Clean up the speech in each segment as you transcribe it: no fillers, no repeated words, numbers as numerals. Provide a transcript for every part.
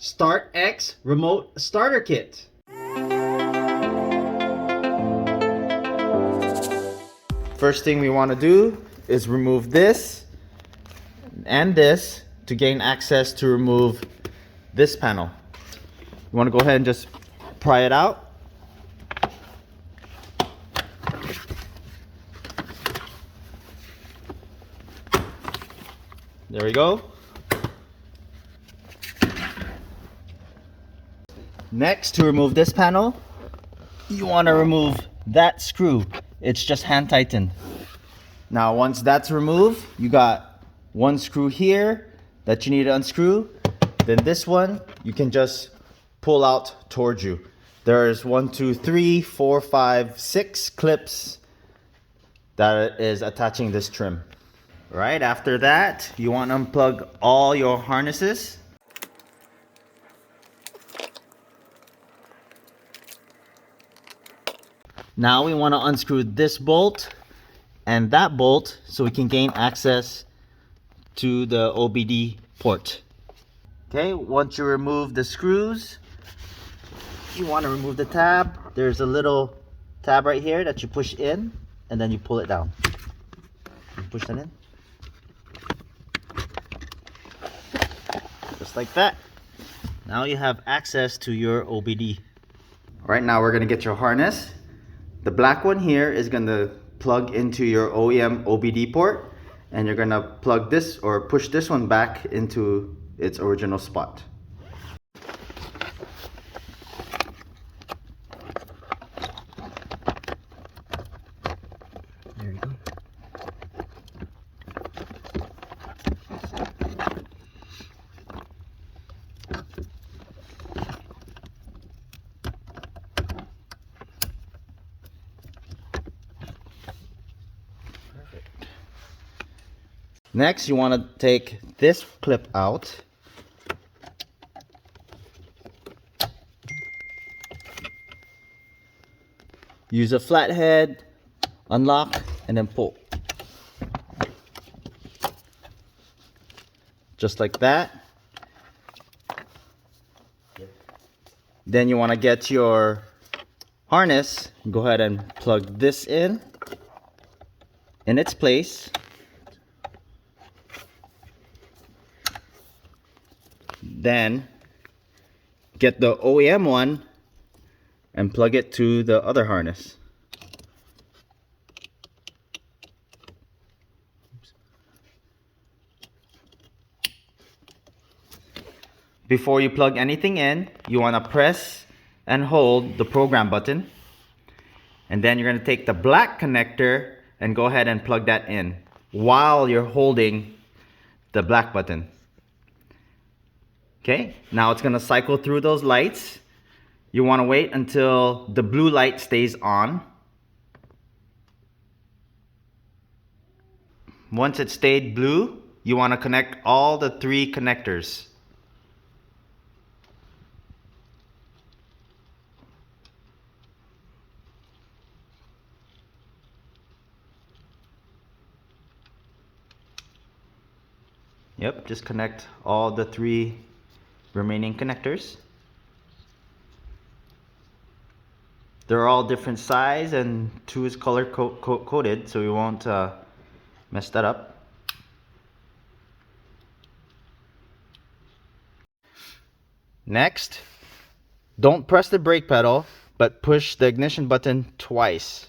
Start X Remote Starter Kit. First thing we want to do is remove this and this to gain access to remove this panel. You want to go ahead and just pry it out. There we go. Next, to remove this panel, you want to remove that screw. It's just hand tightened. Now once that's removed, you got one screw here that you need to unscrew. Then this one you can just pull out towards you. There's 6 clips that is attaching this trim. Right after that, you want to unplug all your harnesses. Now we want to unscrew this bolt and that bolt so we can gain access to the OBD port. Okay, once you remove the screws, you want to remove the tab. There's a little tab right here that you push in and then you pull it down. You push that in. Just like that. Now you have access to your OBD. Right now we're going to get your harness. The black one here is going to plug into your OEM OBD port, and you're going to plug this or push this one back into its original spot. There you go. Next, you want to take this clip out. Use a flathead, unlock, and then pull. Just like that. Then you want to get your harness. Go ahead and plug this in its place. Then get the OEM one and plug it to the other harness. Before you plug anything in, you want to press and hold the program button. And then you're going to take the black connector and go ahead and plug that in while you're holding the black button. Okay, now it's going to cycle through those lights. You want to wait until the blue light stays on. Once it stayed blue, you want to connect all the 3 connectors. Yep, just connect all the 3 remaining connectors. They're all different size and 2 is color coded, so we won't mess that up. Next, don't press the brake pedal, but push the ignition button twice.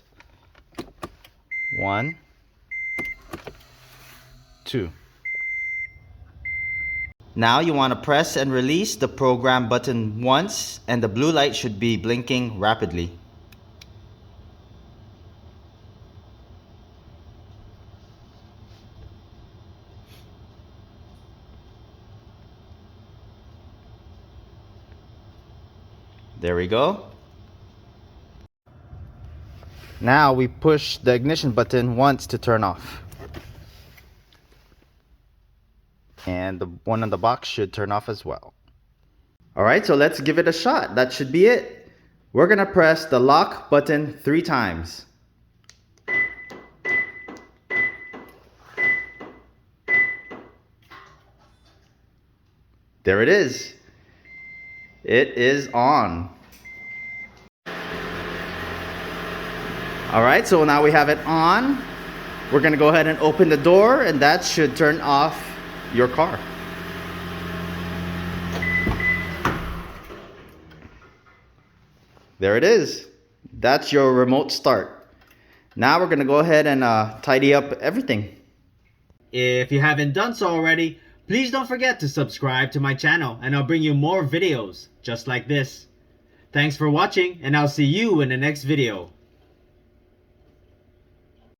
1, 2. Now you want to press and release the program button once, and the blue light should be blinking rapidly. There we go. Now we push the ignition button once to turn off. And the one on the box should turn off as well. Alright, so let's give it a shot. That should be it. We're going to press the lock button 3 times. There it is. It is on. All right, so now we have it on. We're gonna go ahead and open the door, and that should turn off your car. There it is. That's your remote start. Now we're gonna go ahead and tidy up everything. If you haven't done so already, please don't forget to subscribe to my channel and I'll bring you more videos just like this. Thanks for watching and I'll see you in the next video.